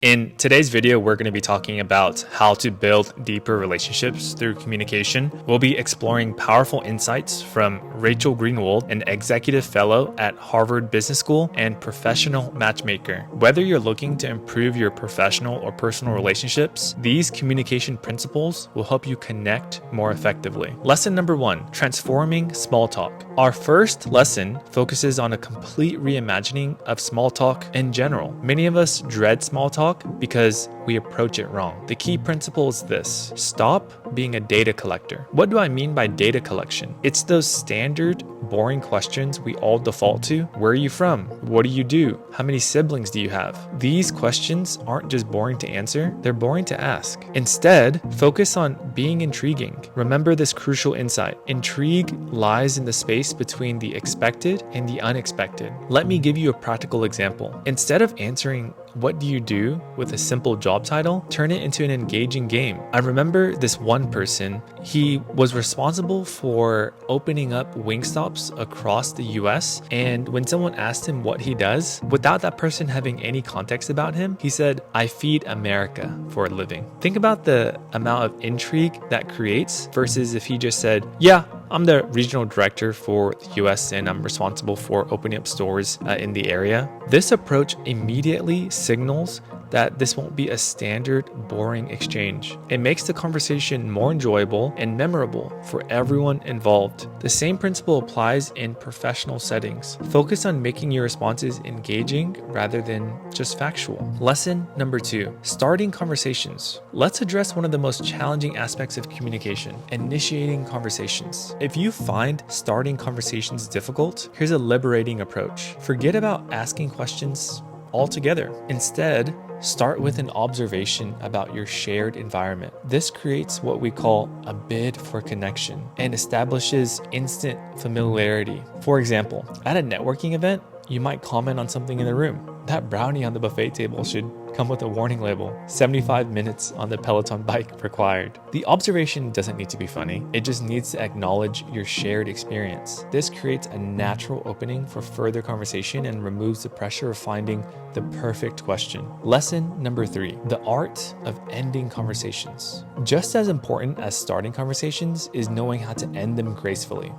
In today's video, we're going to be talking about how to build deeper relationships through communication. We'll be exploring powerful insights from Rachel Greenwald, an executive fellow at Harvard Business School and professional matchmaker. Whether you're looking to improve your professional or personal relationships, these communication principles will help you connect more effectively. Lesson number 1, transforming small talk. Our first lesson focuses on a complete reimagining of small talk in general. Many of us dread small talk because we approach it wrong. The key principle is this: stop being a data collector. What do I mean by data collection? It's those standard, boring questions we all default to. Where are you from? What do you do? How many siblings do you have? These questions aren't just boring to answer, they're boring to ask. Instead, focus on being intriguing. Remember this crucial insight. Intrigue lies in the space between the expected and the unexpected. Let me give you a practical example. Instead of answering "What do you do?" with a simple job title, turn it into an engaging game. I remember this one person, he was responsible for opening up Wingstops across the US, and when someone asked him what he does, without that person having any context about him, he said, "I feed America for a living." Think about the amount of intrigue that creates versus if he just said, "Yeah, I'm the regional director for the US and I'm responsible for opening up stores in the area." This approach immediately signals that this won't be a standard, boring exchange. It makes the conversation more enjoyable and memorable for everyone involved. The same principle applies in professional settings. Focus on making your responses engaging rather than just factual. Lesson number 2, starting conversations. Let's address one of the most challenging aspects of communication: initiating conversations. If you find starting conversations difficult, here's a liberating approach. Forget about asking questions altogether. Instead, start with an observation about your shared environment. This creates what we call a bid for connection and establishes instant familiarity. For example, at a networking event, you might comment on something in the room. That brownie on the buffet table should come with a warning label: 75 minutes on the Peloton bike required. The observation doesn't need to be funny. It just needs to acknowledge your shared experience. This creates a natural opening for further conversation and removes the pressure of finding the perfect question. Lesson number 3, the art of ending conversations. Just as important as starting conversations is knowing how to end them gracefully.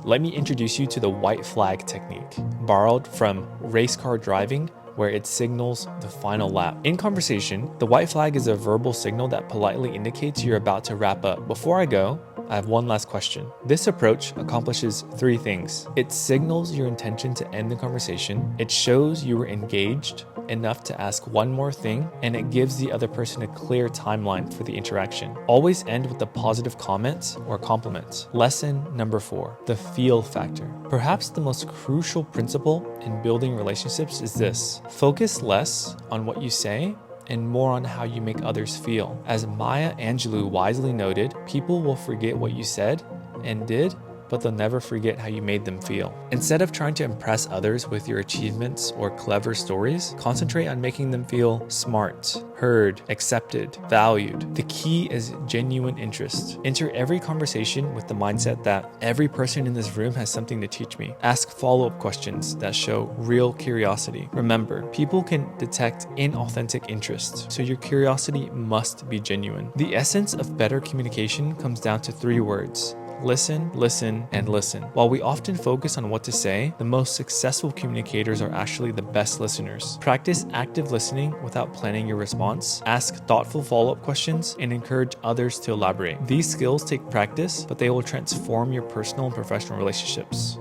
Let me introduce you to the white flag technique, borrowed from race car driving, where it signals the final lap. In conversation, the white flag is a verbal signal that politely indicates you're about to wrap up. Before I go, I have one last question. This approach accomplishes 3 things. It signals your intention to end the conversation, it shows you were engaged enough to ask one more thing, and it gives the other person a clear timeline for the interaction. Always end with a positive comment or compliment. Lesson number 4, the feel factor. Perhaps the most crucial principle in building relationships is this: focus less on what you say and more on how you make others feel. As Maya Angelou wisely noted, people will forget what you said and did, but they'll never forget how you made them feel. Instead of trying to impress others with your achievements or clever stories, concentrate on making them feel smart, heard, accepted, valued. The key is genuine interest. Enter every conversation with the mindset that every person in this room has something to teach me. Ask follow-up questions that show real curiosity. Remember, people can detect inauthentic interest, so your curiosity must be genuine. The essence of better communication comes down to 3 words: listen, listen, and listen. While we often focus on what to say, the most successful communicators are actually the best listeners. Practice active listening without planning your response. Ask thoughtful follow-up questions and encourage others to elaborate. These skills take practice, but they will transform your personal and professional relationships.